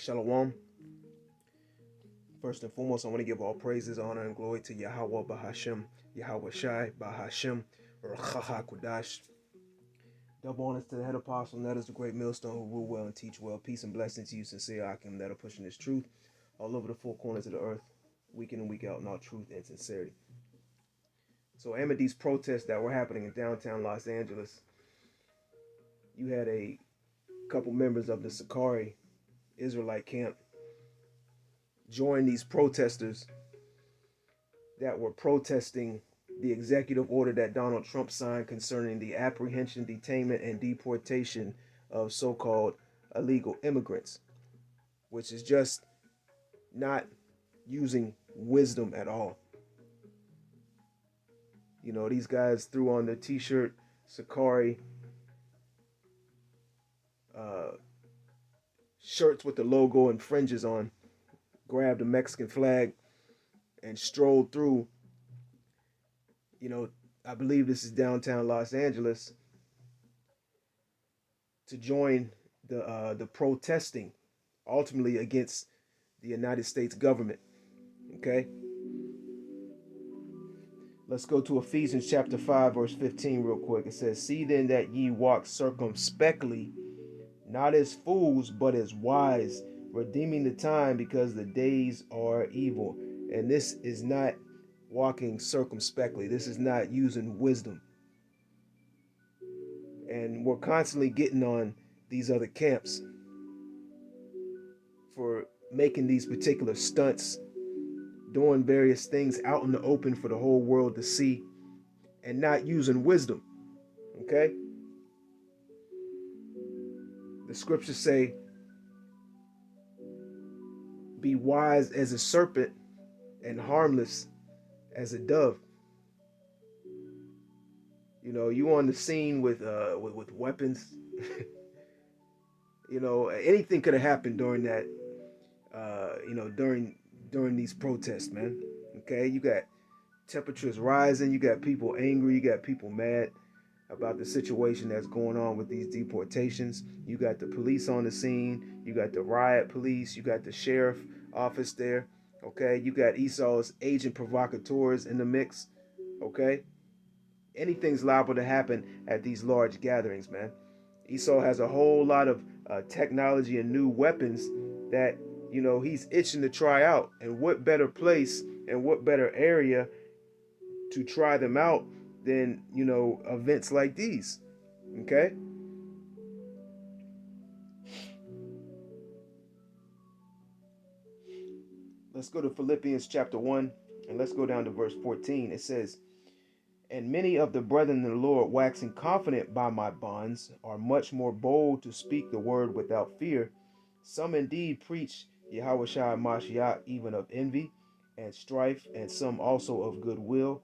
Shalom. First and foremost, I want to give all praises, honor, and glory to Yahweh Bahashem, Yahweh Shai Bahashem, Rachaha Kudash. Double honors to the head apostle, and that is the great millstone who rule well and teach well. Peace and blessings to you, sincere Akim, that are pushing this truth all over the four corners of the earth, week in and week out, in all truth and sincerity. So, amid these protests that were happening in downtown Los Angeles, you had a couple members of the Sakari Israelite camp join these protesters that were protesting the executive order that Donald Trump signed concerning the apprehension, detainment, and deportation of so-called illegal immigrants, which is just not using wisdom at all. You know, these guys threw on their t-shirt, Sakari, shirts with the logo and fringes on, grabbed a Mexican flag, and strolled through. You know, I believe this is downtown Los Angeles, to join the protesting, ultimately against the United States government. Okay? Let's go to Ephesians chapter 5, verse 15 real quick. It says, "See then that ye walk circumspectly, not as fools, but as wise, redeeming the time, because the days are evil." And this is not walking circumspectly. This is not using wisdom. And we're constantly getting on these other camps for making these particular stunts, doing various things out in the open for the whole world to see, and not using wisdom. Okay? The scriptures say, "Be wise as a serpent and harmless as a dove." You know, you on the scene with weapons. You know, anything could have happened during that. During these protests, man. Okay, you got temperatures rising. You got people angry. You got people mad about the situation that's going on with these deportations. You got the police on the scene. You got the riot police. You got the sheriff office there. Okay, you got Esau's agent provocateurs in the mix. Okay, anything's liable to happen at these large gatherings, man. Esau has a whole lot of technology and new weapons that, you know, he's itching to try out. And what better place and what better area to try them out than, you know, events like these. Okay? Let's go to Philippians chapter 1 and let's go down to verse 14. It says, "And many of the brethren in the Lord, waxing confident by my bonds, are much more bold to speak the word without fear. Some indeed preach Yahushua Mashiach even of envy and strife, and some also of goodwill.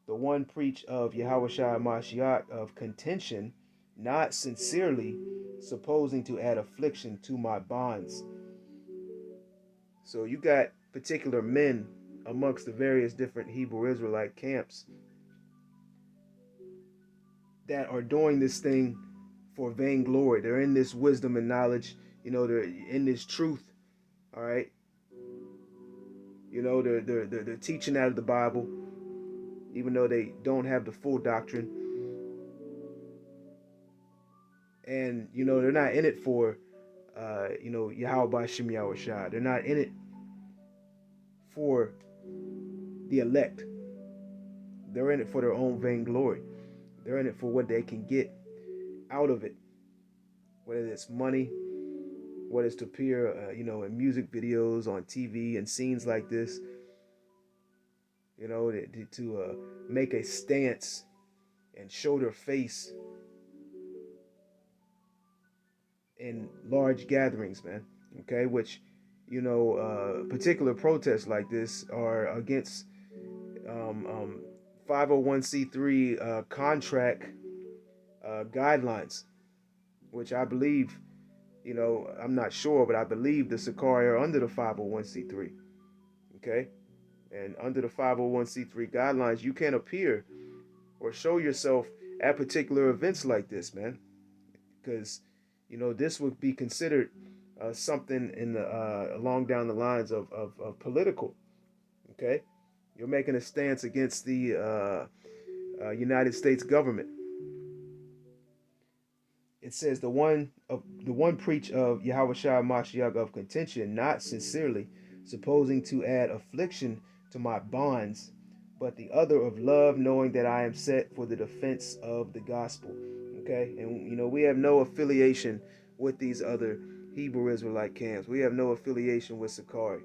The one preach of Yahushua Mashiach of contention, not sincerely, supposing to add affliction to my bonds." So you got particular men amongst the various different Hebrew Israelite camps that are doing this thing for vainglory. They're in this wisdom and knowledge. You know, they're in this truth. All right. You know, they're teaching out of the Bible, even though they don't have the full doctrine. And, you know, they're not in it for, Yahweh Bashim Yahushua. They're not in it for the elect. They're in it for their own vainglory. They're in it for what they can get out of it. Whether it's money, whether it's to appear, in music videos, on TV, and scenes like this. You know, to make a stance and show their face in large gatherings, man. Okay, which, particular protests like this are against 501c3 contract guidelines, which I believe, I'm not sure, but I believe the Sakari are under the 501c3. Okay, and under the 501c3 guidelines, you can't appear or show yourself at particular events like this, man, because this would be considered something in the along down the lines of political. Okay, you're making a stance against the United States government. It says the one preach of Yahweh Shai Mashiach of contention, not sincerely, supposing to add affliction to my bonds, but the other of love, knowing that I am set for the defense of the gospel. Okay, and we have no affiliation with these other Hebrew Israelite camps. We have no affiliation with Sakari.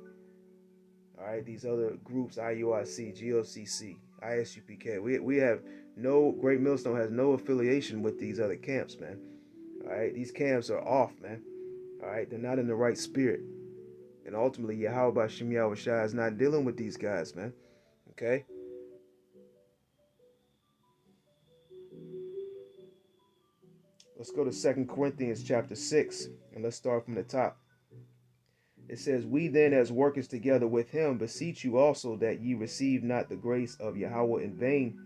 All right, these other groups, IUIC, GOCC, ISUPK. We have no, Great Millstone has no affiliation with these other camps, man. All right, these camps are off, man. All right, they're not in the right spirit. And ultimately, Yahweh Bashim Yahweh Shai is not dealing with these guys, man. Okay? Let's go to 2 Corinthians chapter 6, and let's start from the top. It says, we then, as workers together with him, beseech you also that ye receive not the grace of Yahweh in vain.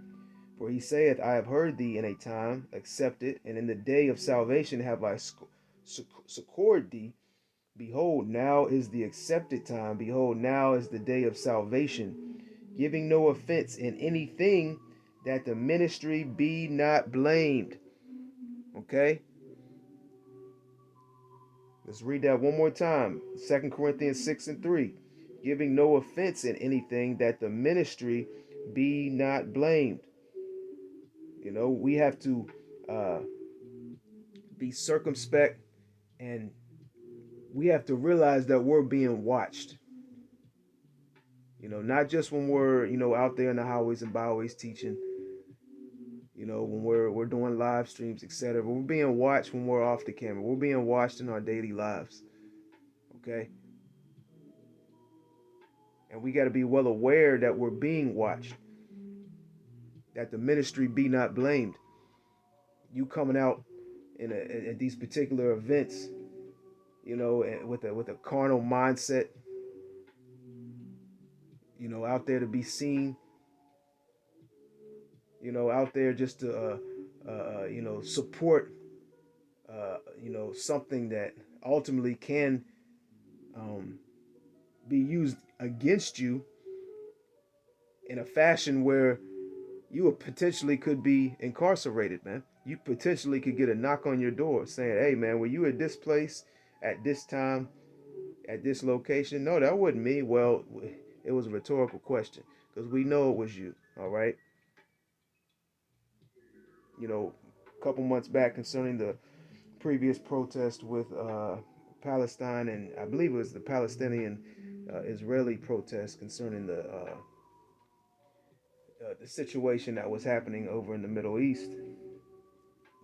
For he saith, I have heard thee in a time accepted, and in the day of salvation have I succored thee. Behold, now is the accepted time. Behold, now is the day of salvation. Giving no offense in anything, that the ministry be not blamed. Okay? Let's read that one more time. 2 Corinthians 6 and 3. Giving no offense in anything, that the ministry be not blamed. We have to uh, be circumspect, and we have to realize that we're being watched. Not just when we're, out there in the highways and byways teaching, when we're doing live streams, etc. We're being watched when we're off the camera. We're being watched in our daily lives. Okay? And we got to be well aware that we're being watched, that the ministry be not blamed. You coming out at these particular events, with a carnal mindset, out there to be seen, out there just to support something that ultimately can be used against you in a fashion where you potentially could be incarcerated, man. You potentially could get a knock on your door saying, hey, man, were you at this place at this time, at this location? No, that wasn't me. Well, it was a rhetorical question because we know it was you, all right? A couple months back concerning the previous protest with Palestine, and I believe it was the Palestinian Israeli protest concerning the situation that was happening over in the Middle East.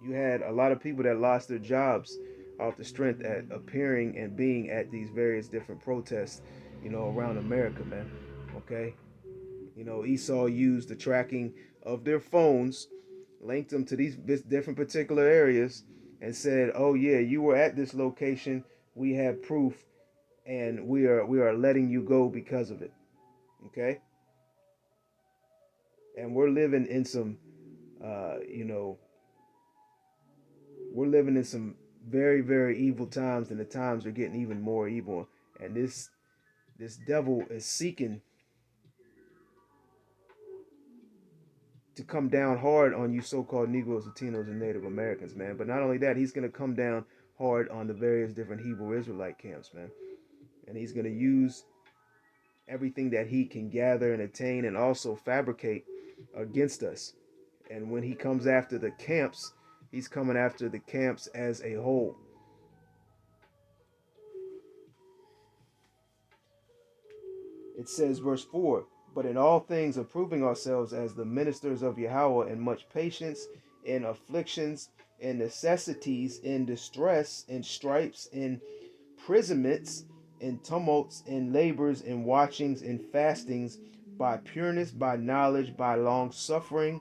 You had a lot of people that lost their jobs off the strength at appearing and being at these various different protests, around America, man. Okay? Esau used the tracking of their phones, linked them to these different particular areas, and said, "Oh yeah, you were at this location. We have proof, and we are letting you go because of it." Okay? And we're living in some, you know, we're living in some very, very evil times, and the times are getting even more evil. And this devil is seeking to come down hard on you so-called Negroes, Latinos, and Native Americans, man. But not only that, he's going to come down hard on the various different Hebrew Israelite camps, man. And he's going to use everything that he can gather and attain and also fabricate against us. And when he comes after the camps, he's coming after the camps as a whole. It says, verse 4, but in all things approving ourselves as the ministers of Yahweh in much patience, in afflictions, in necessities, in distress, in stripes, in imprisonments, in tumults, in labors, in watchings, in fastings, by pureness, by knowledge, by long suffering,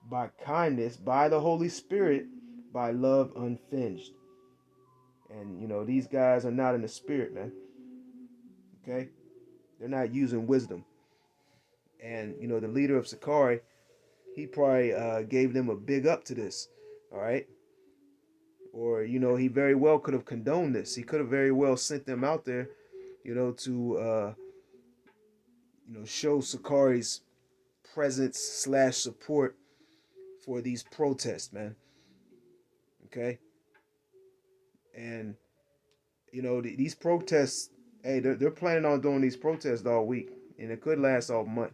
by kindness, by the Holy Spirit, by love unfinged. And these guys are not in the spirit, man. Okay? They're not using wisdom. And the leader of Sakari, he probably gave them a big up to this. All right. Or, he very well could have condoned this. He could have very well sent them out there, to show Sakari's presence slash support for these protests, man. Okay, and these protests, hey, they're planning on doing these protests all week, and it could last all month.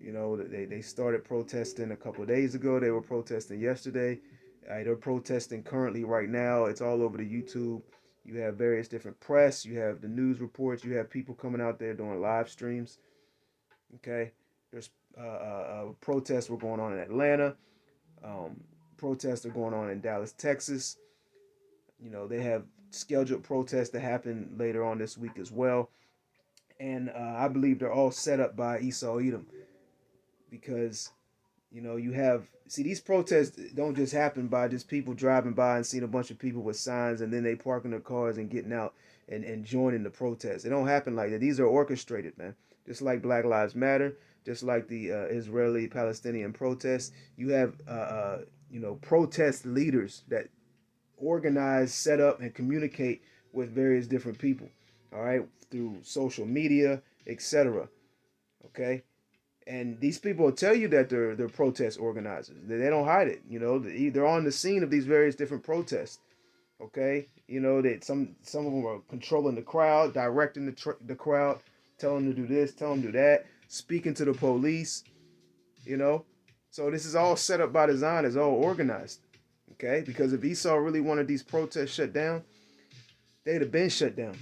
They started protesting a couple of days ago. They were protesting yesterday. They're protesting currently right now. It's all over the YouTube. You have various different press. You have the news reports. You have people coming out there doing live streams. Okay, there's protests were going on in Atlanta. Protests are going on in Dallas, Texas. They have scheduled protests to happen later on this week as well. And I believe they're all set up by Esau Edom, because you have, see, these protests don't just happen by just people driving by and seeing a bunch of people with signs and then they parking their cars and getting out and joining the protest. It don't happen like that. These are orchestrated, man. Just like Black Lives Matter, just like the Israeli-Palestinian protests. You have protest leaders that organize, set up, and communicate with various different people. All right, through social media, etc. Okay, and these people will tell you that they're protest organizers. They don't hide it. They're on the scene of these various different protests. Okay, that some of them are controlling the crowd, directing the crowd, telling them to do this, telling them to do that, speaking to the police. So this is all set up by design. It's all organized. Okay, because if Esau really wanted these protests shut down, they'd have been shut down.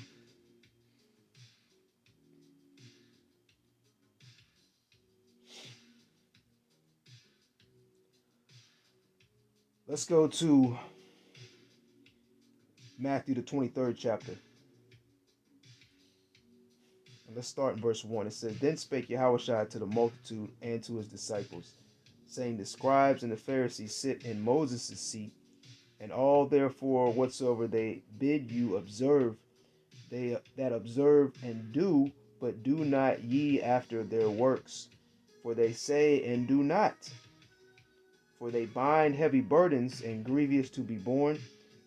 Let's go to Matthew, the 23rd chapter. And let's start in verse 1. It says, Then spake Yahushua to the multitude and to his disciples, saying, The scribes and the Pharisees sit in Moses' seat, and all therefore whatsoever they bid you observe, they that observe and do, but do not ye after their works. For they say and do not. For they bind heavy burdens and grievous to be borne,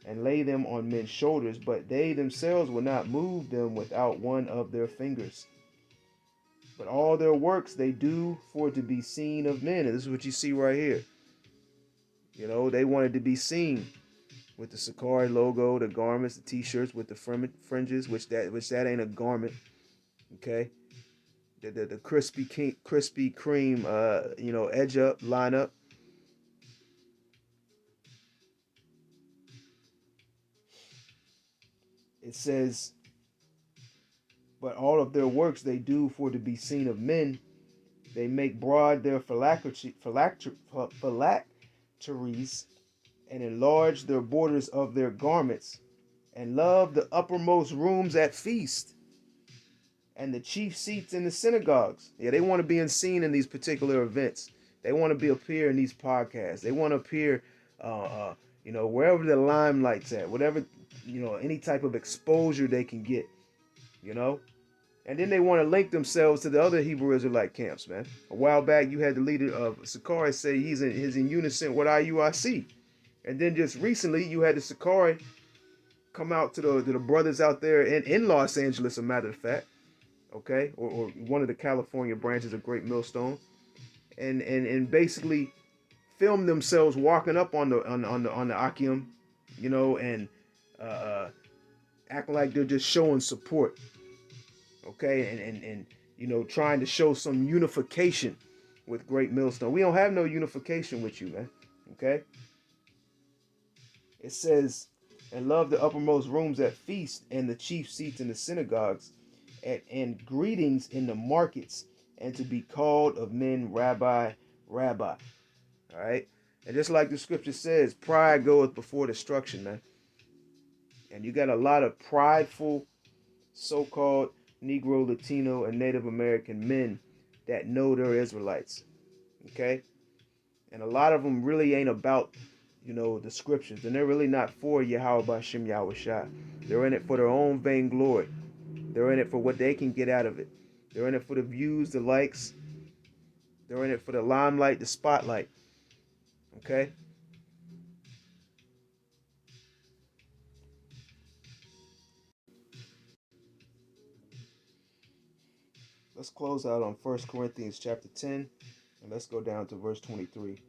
and lay them on men's shoulders, but they themselves will not move them without one of their fingers. But all their works they do for to be seen of men. And this is what you see right here. They wanted to be seen with the Sakari logo, the garments, the t-shirts with the fringes, which that ain't a garment. Okay. The Krispy Kreme edge up, line up. It says, but all of their works they do for to be seen of men. They make broad their phylacteries and enlarge their borders of their garments, and love the uppermost rooms at feast and the chief seats in the synagogues. Yeah, they want to be seen in these particular events. They want to appear in these podcasts. They want to appear, wherever the limelight's at, whatever, any type of exposure they can get, And then they want to link themselves to the other Hebrew Israelite camps, man. A while back, you had the leader of Sakari say he's in unison with IUIC. And then just recently, you had the Sakari come out to the brothers out there in Los Angeles, a matter of fact, okay, or one of the California branches of Great Millstone, and basically film themselves walking up on the Akim, and acting like they're just showing support, okay, and trying to show some unification with Great Millstone. We don't have no unification with you, man, okay. It says, and love the uppermost rooms at feast and the chief seats in the synagogues, and greetings in the markets, and to be called of men Rabbi, Rabbi. All right. And just like the scripture says, pride goeth before destruction, man. And you got a lot of prideful so-called Negro, Latino, and Native American men that know they're Israelites. Okay. And a lot of them really ain't about the scriptures, and they're really not for Yahweh B'Shem Yahushua. They're in it for their own vainglory. They're in it for what they can get out of it. They're in it for the views, the likes. They're in it for the limelight, the spotlight. Okay? Let's close out on 1 Corinthians chapter 10, and let's go down to verse 23.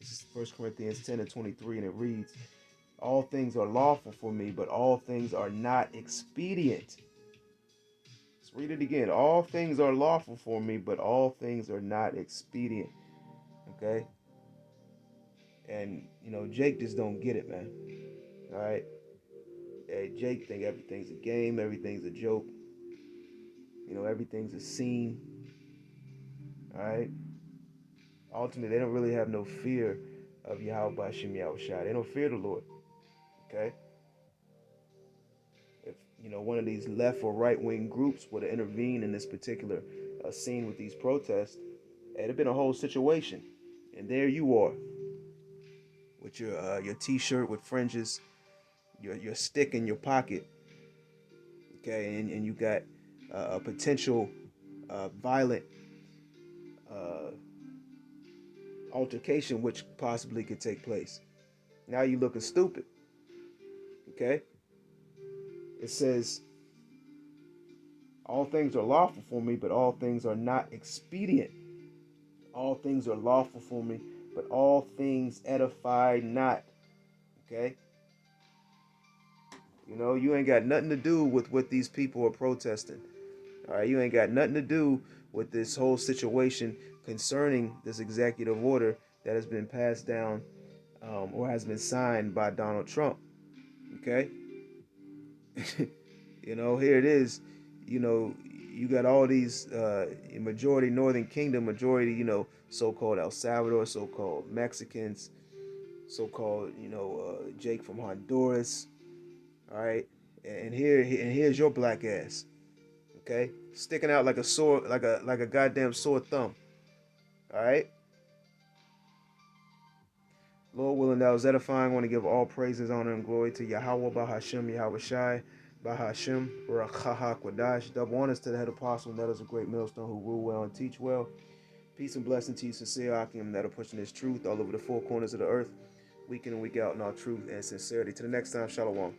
This is 1 Corinthians 10 and 23, and it reads, all things are lawful for me, but all things are not expedient. Let's read it again. All things are lawful for me, but all things are not expedient. Okay? And, Jake just don't get it, man. All right? Hey, Jake think everything's a game, everything's a joke. Everything's a scene. All right? Ultimately, they don't really have no fear of Yahweh Bashim Yahushua. They don't fear the Lord. Okay? If, one of these left or right wing groups would have intervened in this particular scene with these protests, it'd have been a whole situation. And there you are with your t-shirt with fringes, your stick in your pocket, okay, and you got a potential violent uh, altercation which possibly could take place. Now you looking stupid, okay? It says, all things are lawful for me, but all things are not expedient. All things are lawful for me, but all things edify not, okay? You ain't got nothing to do with what these people are protesting. All right, you ain't got nothing to do with this whole situation concerning this executive order that has been passed down or has been signed by Donald Trump. Okay? Here it is. You got all these majority Northern Kingdom, majority, so-called El Salvador, so-called Mexicans, so-called, Jake from Honduras. All right, and here's your black ass. Okay, sticking out like a sore, like a goddamn sore thumb. All right. Lord willing, that was edifying. I want to give all praises, honor, and glory to Yahweh Bahashim, Yahweh Shai, Bahashim, Rachaha Kwadash. Double honors to the head apostle, and that is a great millstone who rule well and teach well. Peace and blessing to you, sincere Akim, that are pushing this truth all over the four corners of the earth, week in and week out in our truth and sincerity. To the next time, Shalom.